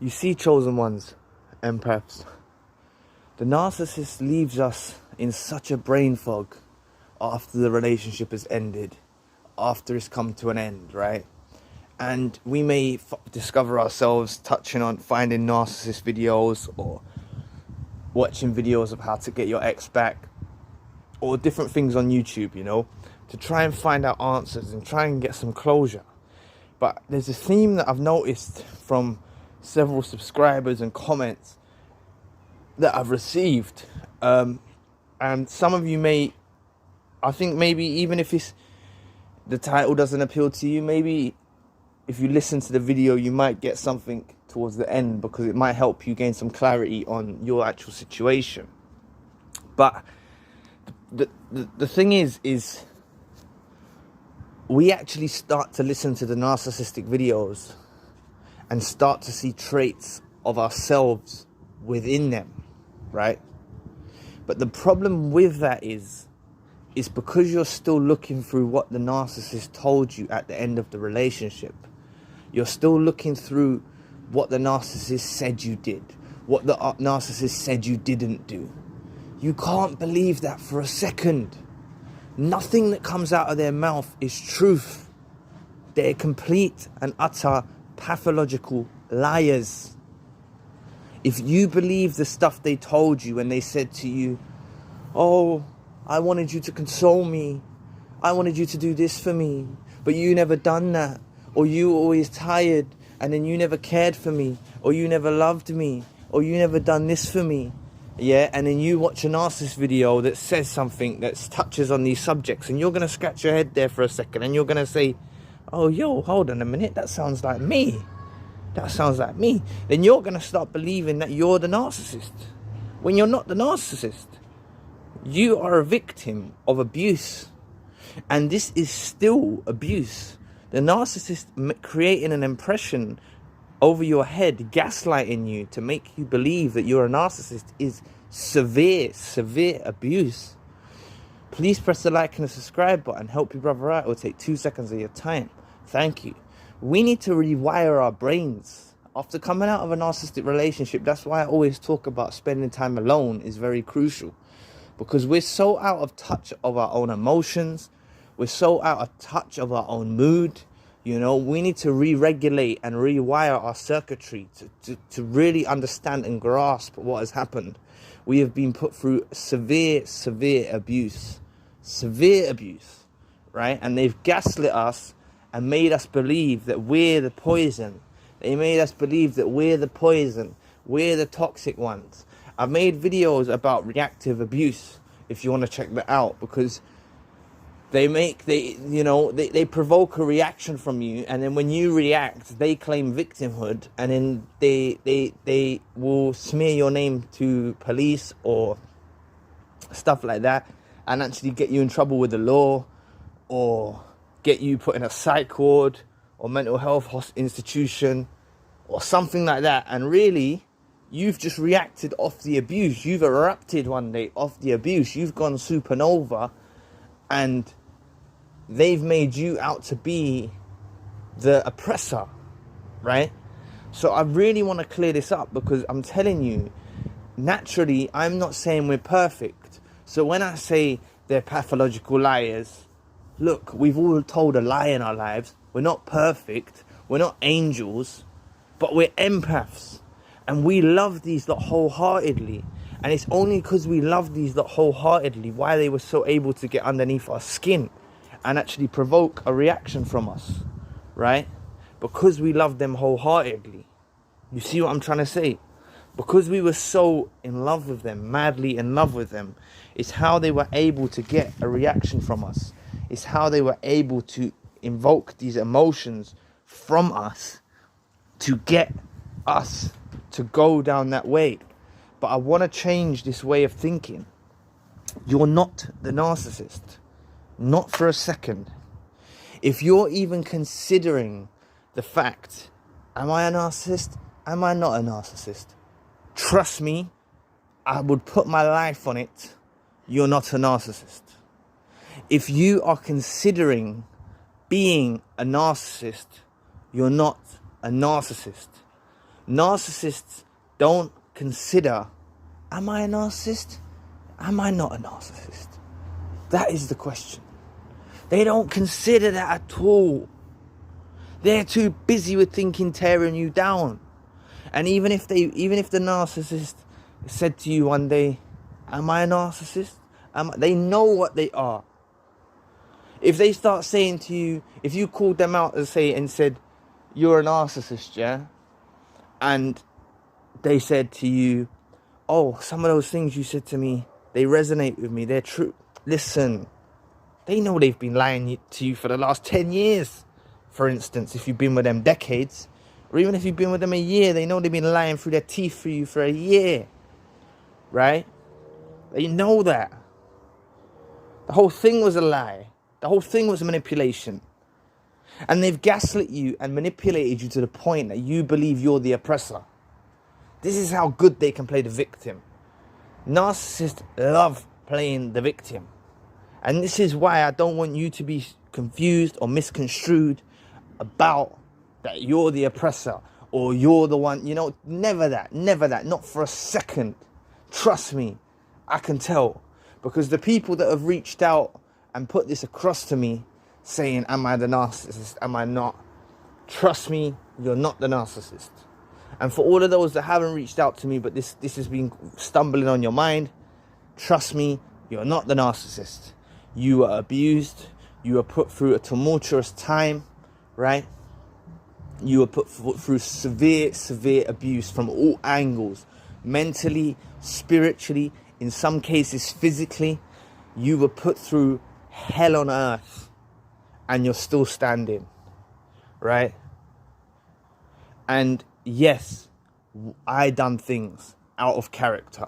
You see, chosen ones, empaths, the narcissist leaves us in such a brain fog after the relationship has ended, after it's come to an end, right? And we may discover ourselves touching on finding narcissist videos or watching videos of how to get your ex back or different things on YouTube, you know, to try and find out answers and try and get some closure. But there's a theme that I've noticed from several subscribers and comments that I've received. And some of you may, I think maybe even if the title doesn't appeal to you, maybe if you listen to the video, you might get something towards the end because it might help you gain some clarity on your actual situation. But the thing is we actually start to listen to the narcissistic videos and start to see traits of ourselves within them, right? But the problem with that is because you're still looking through what the narcissist told you at the end of the relationship. You're still looking through what the narcissist said you did, what the narcissist said you didn't do. You can't believe that for a second. Nothing that comes out of their mouth is truth. They're complete and utter pathological liars. If you believe the stuff they told you when they said to you, oh, I wanted you to console me, I wanted you to do this for me, but you never done that, or you were always tired and then you never cared for me, or you never loved me, or you never done this for me, yeah, and then you watch a narcissist video that says something that touches on these subjects, and you're going to scratch your head there for a second, and you're going to say, oh, yo, hold on a minute, that sounds like me. That sounds like me. Then you're going to start believing that you're the narcissist, when you're not the narcissist. You are a victim of abuse, and this is still abuse. The narcissist creating an impression over your head, gaslighting you to make you believe that you're a narcissist, is severe abuse. Please press the like and the subscribe button. Help your brother out. It will take 2 seconds of your time. Thank you. We need to rewire our brains. After coming out of a narcissistic relationship, that's why I always talk about spending time alone is very crucial. Because we're so out of touch of our own emotions. We're so out of touch of our own mood. You know, we need to re-regulate and rewire our circuitry to really understand and grasp what has happened. We have been put through severe abuse. Severe abuse, right? And they've gaslit us and made us believe that we're the poison. They made us believe that we're the poison. We're the toxic ones. I've made videos about reactive abuse, if you want to check that out, because they provoke a reaction from you, and then when you react, they claim victimhood, and then they will smear your name to police or stuff like that, and actually get you in trouble with the law, or get you put in a psych ward or mental health institution or something like that. And really, you've just reacted off the abuse. You've erupted one day off the abuse. You've gone supernova, and they've made you out to be the oppressor, right? So I really want to clear this up, because I'm telling you, naturally, I'm not saying we're perfect. So when I say they're pathological liars, look, we've all told a lie in our lives. We're not perfect. We're not angels, but we're empaths. And we love these lot wholeheartedly. And it's only because we love these lot wholeheartedly why they were so able to get underneath our skin and actually provoke a reaction from us, right? Because we love them wholeheartedly. You see what I'm trying to say? Because we were so in love with them, madly in love with them, it's how they were able to get a reaction from us. It's how they were able to invoke these emotions from us to get us to go down that way. But I want to change this way of thinking. You're not the narcissist. Not for a second. If you're even considering the fact, am I a narcissist? Am I not a narcissist? Trust me, I would put my life on it. You're not a narcissist. If you are considering being a narcissist, you're not a narcissist. Narcissists don't consider, am I a narcissist? Am I not a narcissist? That is the question. They don't consider that at all. They're too busy with thinking tearing you down. And even if the narcissist said to you one day, am I a narcissist? They know what they are. If they start saying to you, if you called them out and said, you're a narcissist, yeah? And they said to you, oh, some of those things you said to me, they resonate with me, they're true. Listen, they know they've been lying to you for the last 10 years. For instance, if you've been with them decades, or even if you've been with them a year, they know they've been lying through their teeth for you for a year. Right? They know that. The whole thing was a lie. The whole thing was manipulation. And they've gaslit you and manipulated you to the point that you believe you're the oppressor. This is how good they can play the victim. Narcissists love playing the victim. And this is why I don't want you to be confused or misconstrued about that you're the oppressor or you're the one, never that, not for a second. Trust me, I can tell. Because the people that have reached out and put this across to me saying, am I the narcissist, am I not? Trust me, you're not the narcissist. And for all of those that haven't reached out to me, but this has been stumbling on your mind, trust me, you're not the narcissist. You were abused. You were put through a tumultuous time, right? You were put through severe abuse from all angles. Mentally, spiritually, in some cases physically. You were put through hell on earth. And you're still standing, right? And yes, I done things out of character.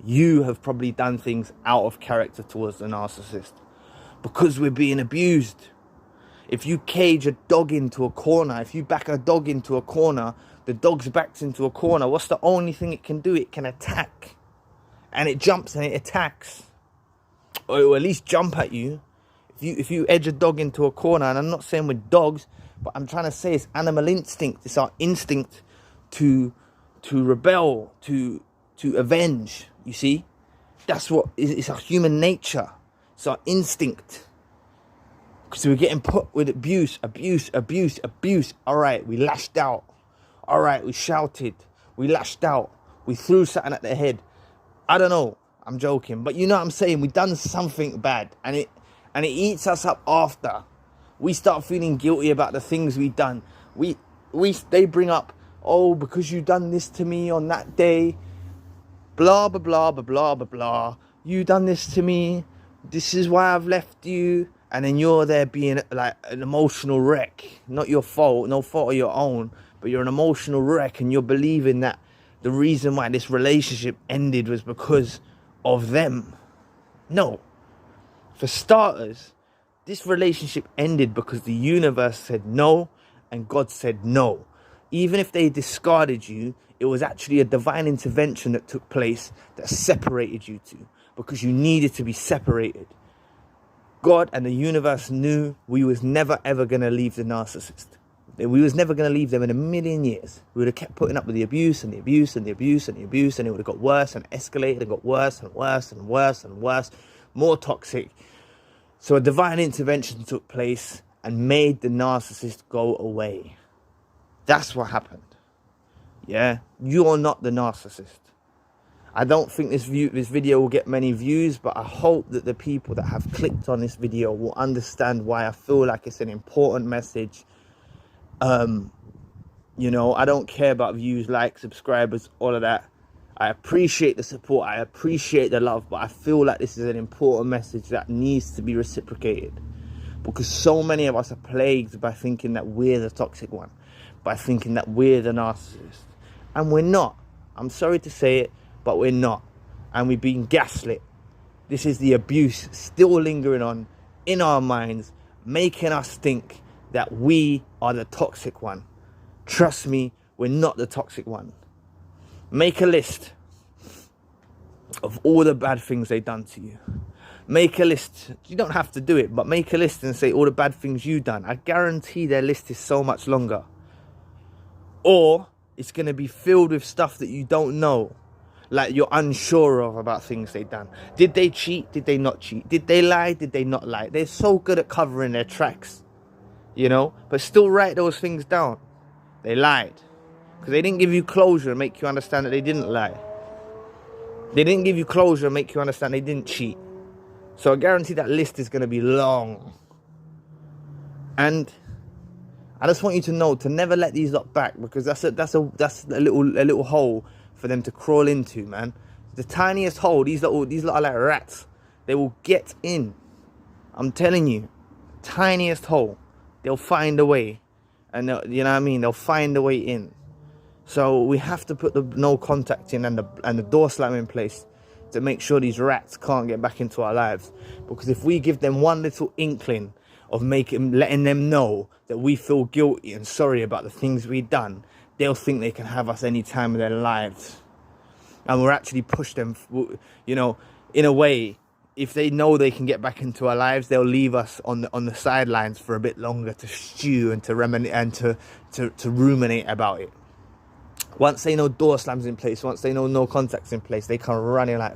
You have probably done things out of character towards the narcissist because we're being abused. If you cage a dog into a corner, if you back a dog into a corner, the dog's backed into a corner, what's the only thing it can do? It can attack. And it jumps and it attacks. Or it will at least jump at you. If you edge a dog into a corner, and I'm not saying with dogs, but I'm trying to say it's animal instinct. It's our instinct to rebel, to avenge. You see, that's what it's our human nature. It's our instinct. Because we're getting put with abuse. All right, we lashed out. All right, we shouted. We lashed out. We threw something at their head. I don't know. I'm joking, but you know what I'm saying. We done something bad, and it eats us up after. We start feeling guilty about the things we've done. They bring up, oh, because you done this to me on that day. Blah, blah, blah, blah, blah, blah, blah. You done this to me. This is why I've left you. And then you're there being like an emotional wreck. Not your fault, no fault of your own. But you're an emotional wreck and you're believing that the reason why this relationship ended was because of them. No. For starters, this relationship ended because the universe said no and God said no. Even if they discarded you, it was actually a divine intervention that took place that separated you two because you needed to be separated. God and the universe knew we was never ever going to leave the narcissist. We was never going to leave them in a million years. We would have kept putting up with the abuse and the abuse and the abuse and the abuse, and it would have got worse and escalated and got worse and worse and worse and worse, more toxic. So a divine intervention took place and made the narcissist go away. That's what happened. Yeah, you're not the narcissist. I don't think this video will get many views, but I hope that the people that have clicked on this video will understand why I feel like it's an important message. I don't care about views, likes, subscribers, all of that. I appreciate the support, I appreciate the love, but I feel like this is an important message that needs to be reciprocated. Because so many of us are plagued by thinking that we're the toxic one, by thinking that we're the narcissist. And we're not. I'm sorry to say it, but we're not. And we've been gaslit. This is the abuse still lingering on in our minds, making us think that we are the toxic one. Trust me, we're not the toxic one. Make a list of all the bad things they've done to you. Make a list. You don't have to do it, but make a list and say all the bad things you've done. I guarantee their list is so much longer. Or it's going to be filled with stuff that you don't know. Like you're unsure of about things they've done. Did they cheat? Did they not cheat? Did they lie? Did they not lie? They're so good at covering their tracks, you know, but still write those things down. They lied because they didn't give you closure and make you understand that they didn't lie. They didn't give you closure and make you understand they didn't cheat. So I guarantee that list is going to be long. And I just want you to know to never let these lot back, because that's a little hole for them to crawl into, man. The tiniest hole. These lot are like rats. They will get in. I'm telling you, tiniest hole. They'll find a way, and you know what I mean. They'll find a way in. So we have to put the no contact in and the door slam in place to make sure these rats can't get back into our lives. Because if we give them one little inkling of letting them know that we feel guilty and sorry about the things we've done, they'll think they can have us any time of their lives. And we'll actually push them, you know, in a way. If they know they can get back into our lives, they'll leave us on the sidelines for a bit longer to stew and to reminisce and to ruminate about it. Once they know door slams in place, once they know no contacts in place, they can run in like